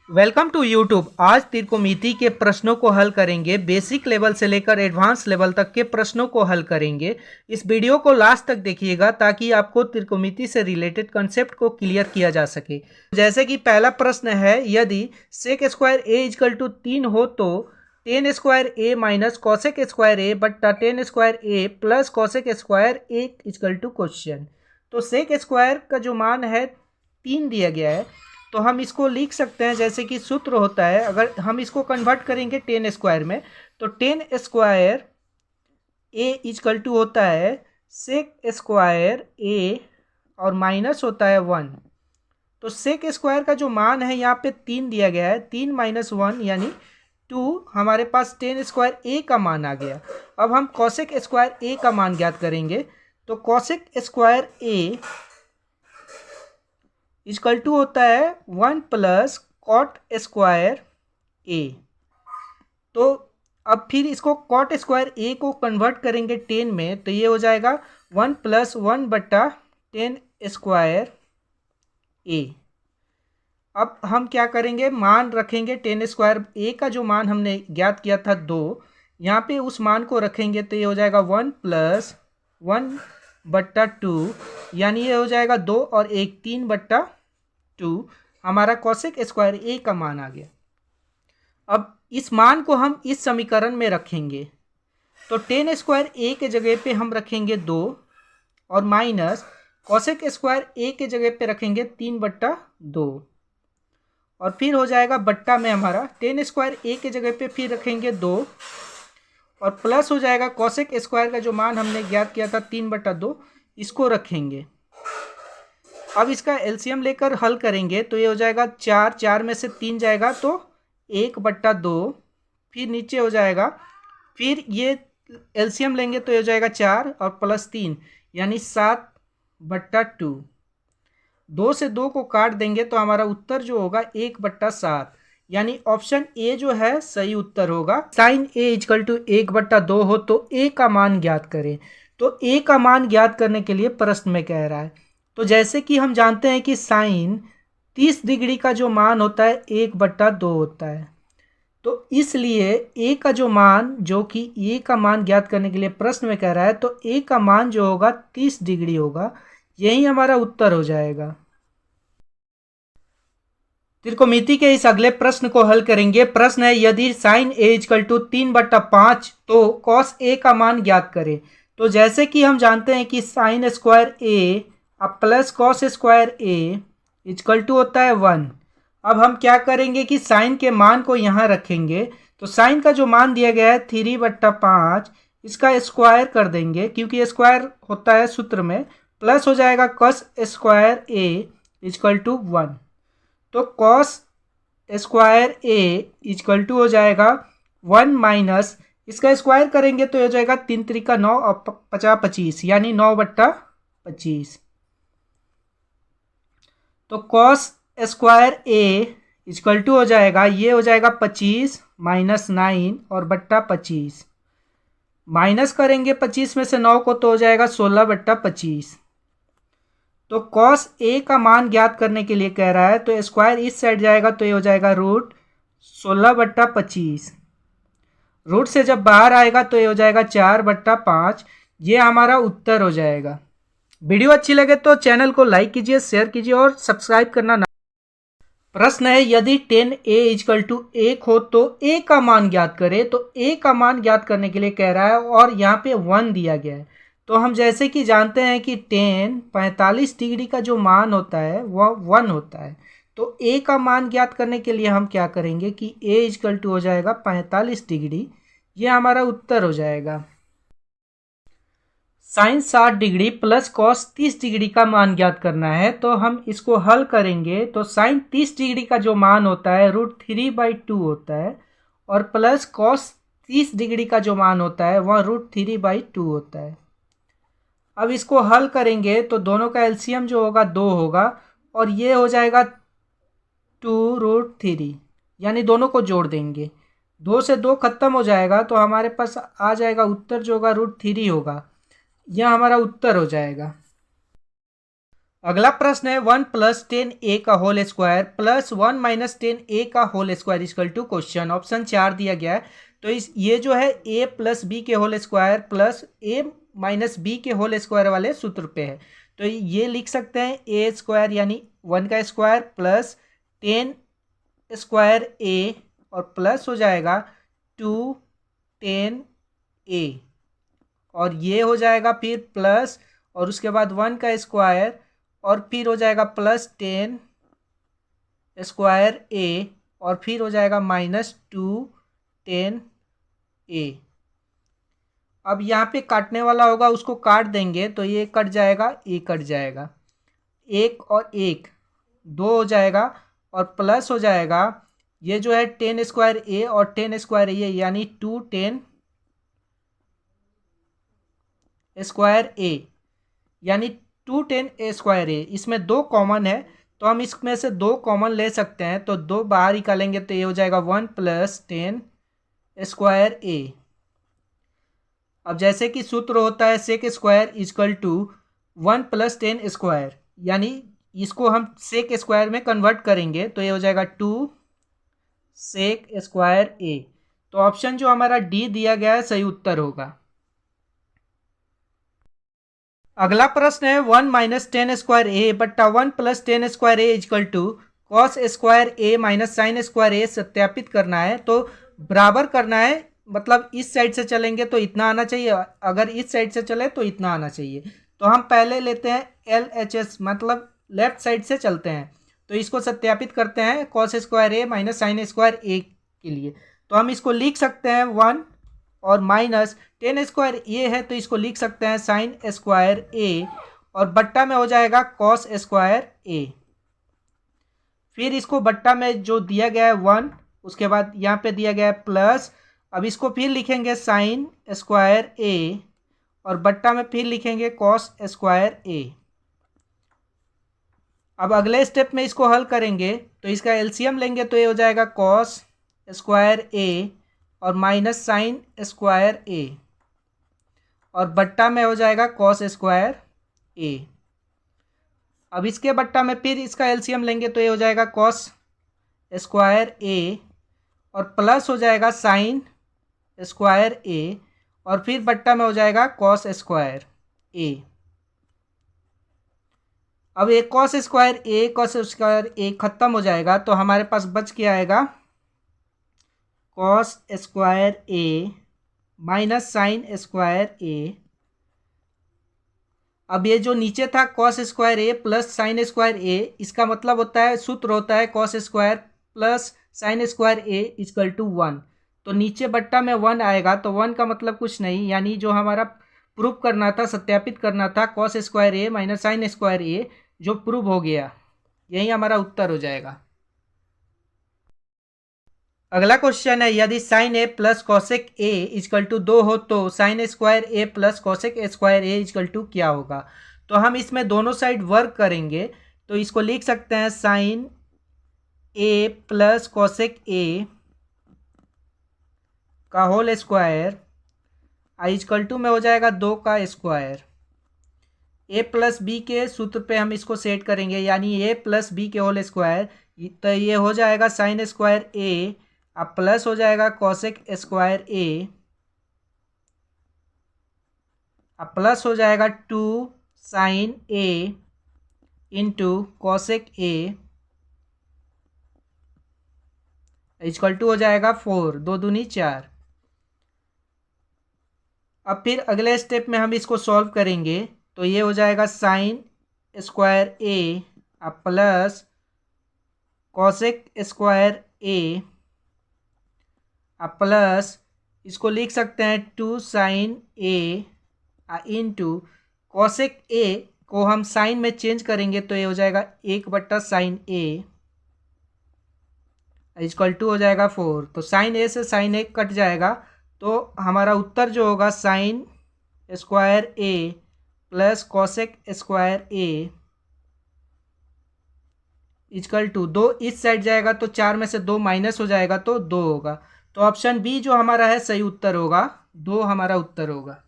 Welcome to YouTube. आज त्रिकोणमिति के प्रश्नों को हल करेंगे। बेसिक लेवल से लेकर एडवांस लेवल तक के प्रश्नों को हल करेंगे। इस वीडियो को लास्ट तक देखिएगा ताकि आपको त्रिकोणमिति से रिलेटेड कंसेप्ट को क्लियर किया जा सके। जैसे कि पहला प्रश्न है, यदि sec square A equal to 3 हो तो tan square A minus cosec square A बट्टा tan square A plus cosec square A equal to question. तो सेक स्क्वायर का जो मान है 3 दिया गया है, तो हम इसको लिख सकते हैं जैसे कि सूत्र होता है। अगर हम इसको कन्वर्ट करेंगे टेन स्क्वायर में, तो tan square A equal to होता है सेक स्क्वायर ए और माइनस होता है 1। तो सेक स्क्वायर का जो मान है यहाँ पे 3 दिया गया है, 3 माइनस 1 यानी 2। हमारे पास टेन स्क्वायर ए का मान आ गया। अब हम कॉसेक स्क्वायर ए का मान ज्ञात करेंगे। तो cosec square A equal to होता है 1 प्लस कॉट स्क्वायर ए। तो अब फिर इसको कॉट स्क्वायर ए को कन्वर्ट करेंगे 10 में, तो ये हो जाएगा 1 प्लस 1 बट्टा 10 स्क्वायर ए। अब हम क्या करेंगे, मान रखेंगे 10 स्क्वायर ए का जो मान हमने ज्ञात किया था 2, यहाँ पे उस मान को रखेंगे तो ये हो जाएगा 1 प्लस 1 बट्टा 2, यानी ये हो जाएगा 2 और 1 3 बट्टा 2। हमारा कॉसेक स्क्वायर ए का मान आ गया। अब इस मान को हम इस समीकरण में रखेंगे, तो टेन स्क्वायर ए के जगह पे हम रखेंगे 2 और माइनस कॉसेक स्क्वायर ए के जगह पे रखेंगे 3 बट्टा 2, और फिर हो जाएगा बट्टा में हमारा टेन स्क्वायर ए के जगह पे फिर रखेंगे 2 और प्लस हो जाएगा कॉसेक स्क्वायर का जो मान हमने ज्ञात किया था 3 बट्टा 2, इसको रखेंगे। अब इसका एलसीएम लेकर हल करेंगे तो ये हो जाएगा 4, 4 में से 3 जाएगा तो 1 बट्टा 2, फिर नीचे हो जाएगा, फिर ये एलसीएम लेंगे तो ये हो जाएगा 4 और प्लस 3 यानी 7 बट्टा 2। 2 से 2 को काट देंगे तो हमारा उत्तर जो होगा 1 बट्टा 7, यानी ऑप्शन ए जो है सही उत्तर होगा। साइन ए इजकल टू 1 बट्टा 2 हो तो ए का मान ज्ञात करें। तो ए का मान ज्ञात करने के लिए प्रश्न में कह रहा है, तो जैसे कि हम जानते हैं कि साइन 30 डिग्री का जो मान होता है 1 बट्टा 2 होता है, तो इसलिए ए का जो मान, जो कि ए का मान ज्ञात करने के लिए प्रश्न में कह रहा है, तो ए का मान जो होगा 30 डिग्री होगा। यही हमारा उत्तर हो जाएगा। त्रिकोणमिति के इस अगले प्रश्न को हल करेंगे। प्रश्न है, यदि साइन ए इजकल टू 3 बट्टा 5 तो कॉस ए का मान ज्ञात करें। तो जैसे कि हम जानते हैं कि साइन स्क्वायर ए अब plus cos square A equal to होता है 1। अब हम क्या करेंगे कि साइन के मान को यहाँ रखेंगे, तो साइन का जो मान दिया गया है 3 बट्टा 5, इसका स्क्वायर कर देंगे क्योंकि स्क्वायर होता है सूत्र में, प्लस हो जाएगा cos square A equal to 1। तो cos square A equal to हो जाएगा 1 माइनस, इसका स्क्वायर करेंगे तो हो जाएगा 3 त्रिका 9 और 50 25 यानी 9 बट्टा 25। तो cos square A equal to हो जाएगा, ये हो जाएगा 25 माइनस 9 और बट्टा 25, माइनस करेंगे 25 में से 9 को तो हो जाएगा 16 बट्टा 25। तो कॉस ए का मान ज्ञात करने के लिए कह रहा है, तो स्क्वायर इस साइड जाएगा तो ये हो जाएगा रूट 16 बट्टा 25। रूट से जब बाहर आएगा तो ये हो जाएगा 4 बट्टा 5। ये हमारा उत्तर हो जाएगा। वीडियो अच्छी लगे तो चैनल को लाइक कीजिए, शेयर कीजिए और सब्सक्राइब करना ना। प्रश्न है, यदि 10 ए इजकल टू 1 हो तो ए का मान ज्ञात करें। तो ए का मान ज्ञात करने के लिए कह रहा है और यहाँ पे 1 दिया गया है। तो हम जैसे कि जानते हैं कि 10 45 डिग्री का जो मान होता है वह 1 होता है। तो ए का मान ज्ञात करने के लिए हम क्या करेंगे कि ए इजकल टू हो जाएगा 45 डिग्री। ये हमारा उत्तर हो जाएगा। Sine 60 degree plus cos 30 degree का मान ज्ञात करना है, तो हम इसको हल करेंगे। तो साइन 30 डिग्री का जो मान होता है √3/2 होता है और प्लस कॉस 30 डिग्री का जो मान होता है वह √3/2 होता है। अब इसको हल करेंगे तो दोनों का एलसीएम जो होगा 2 होगा और ये हो जाएगा 2√3, यानी दोनों को जोड़ देंगे, 2 से 2 खत्म हो जाएगा तो हमारे पास आ जाएगा उत्तर जो होगा √3 होगा। यह हमारा उत्तर हो जाएगा। अगला प्रश्न है 1+10a का होल स्क्वायर प्लस 1-10a का whole square equal to question. Option 4 दिया गया है। तो ये जो है a+b के होल स्क्वायर प्लस a-b के होल स्क्वायर वाले सूत्र पे है। तो ये लिख सकते हैं a स्क्वायर यानी 1 का स्क्वायर प्लस 10 स्क्वायर a और प्लस हो जाएगा 210a और ये हो जाएगा फिर प्लस और उसके बाद 1 का स्क्वायर और फिर हो जाएगा प्लस 10 स्क्वायर a और फिर हो जाएगा -210a। अब यहाँ पे काटने वाला होगा उसको काट देंगे तो ये कट जाएगा, ये कट जाएगा, एक और एक दो हो जाएगा और प्लस हो जाएगा ये जो है 10 स्क्वायर a और 10 स्क्वायर a यानी 210 स्क्वायर a यानी 210 स्क्वायर a। इसमें दो कॉमन है तो हम इसमें से दो कॉमन ले सकते हैं, तो दो बाहर निकालेंगे तो ये हो जाएगा 1+10 स्क्वायर a। अब जैसे कि सूत्र होता है sec square equal to 1+10 square, यानी इसको हम सेक स्क्वायर में कन्वर्ट करेंगे तो ये हो जाएगा 2 सेक स्क्वायर a। तो ऑप्शन जो हमारा डी दिया गया है सही उत्तर होगा। अगला प्रश्न है 1-10 स्क्वायर ए बट्टा 1+10 square A equal to cos square A minus sine square A सत्यापित करना है। तो बराबर करना है, मतलब इस साइड से चलेंगे तो इतना आना चाहिए, अगर इस साइड से चले तो इतना आना चाहिए। तो हम पहले लेते हैं LHS, मतलब लेफ्ट साइड से चलते हैं तो इसको सत्यापित करते हैं cos square A minus sine square ए के लिए। तो हम इसको लिख सकते हैं 1 और माइनस 10 स्क्वायर ए है तो इसको लिख सकते हैं साइन स्क्वायर ए और बट्टा में हो जाएगा कॉस स्क्वायर ए। फिर इसको बट्टा में जो दिया गया है 1, उसके बाद यहाँ पे दिया गया है प्लस, अब इसको फिर लिखेंगे साइन स्क्वायर ए और बट्टा में फिर लिखेंगे कॉस स्क्वायर ए। अब अगले स्टेप में इसको हल करेंगे तो इसका एलसीएम लेंगे तो ये हो जाएगा कॉस स्क्वायर ए और माइनस साइन स्क्वायर ए और बट्टा में हो जाएगा कॉस स्क्वायर ए। अब इसके बट्टा में फिर इसका एलसीएम लेंगे तो ये हो जाएगा कॉस स्क्वायर ए और प्लस हो जाएगा साइन स्क्वायर ए और फिर बट्टा में हो जाएगा कॉस स्क्वायर ए। अब एक कॉस स्क्वायर ए खत्म हो जाएगा तो हमारे पास बच के आएगा cos square A minus sine square A. अब ये जो नीचे था cos square A plus sine square A, इसका मतलब होता है, सूत्र होता है cos square plus sine square A equal to 1। तो नीचे बट्टा में 1 आएगा तो 1 का मतलब कुछ नहीं, यानी जो हमारा प्रूफ करना था, सत्यापित करना था cos square A minus sine square ए, जो प्रूव हो गया, यही हमारा उत्तर हो जाएगा। अगला क्वेश्चन है यदि sine A plus cosec A equal to 2 हो तो sine square A plus cosec square A equal to क्या होगा। तो हम इसमें दोनों साइड वर्क करेंगे तो इसको लिख सकते हैं sine A plus cosec A का whole square I equal to में हो जाएगा 2 का स्क्वायर। ए प्लस बी के सूत्र पे हम इसको सेट करेंगे, यानी ए प्लस बी के होल स्क्वायर, तो ये हो जाएगा साइन स्क्वायर ए अब प्लस हो जाएगा कॉसेक स्क्वायर ए अब प्लस हो जाएगा 2 sine A into cosec A equal to हो जाएगा 4, 2 दूनी 4। अब फिर अगले स्टेप में हम इसको सॉल्व करेंगे तो ये हो जाएगा साइन स्क्वायर ए अब प्लस कॉसेक स्क्वायर ए अब प्लस इसको लिख सकते हैं 2 sine A into cosec A को हम साइन में चेंज करेंगे तो ये हो जाएगा 1/साइन ए इक्वल टू हो जाएगा 4। तो साइन ए से साइन ए कट जाएगा तो हमारा उत्तर जो होगा sine square A plus cosec square A equal to 2 इस साइड जाएगा तो 4 में से 2 माइनस हो जाएगा तो 2 होगा। तो ऑप्शन बी जो हमारा है सही उत्तर होगा, 2 हमारा उत्तर होगा।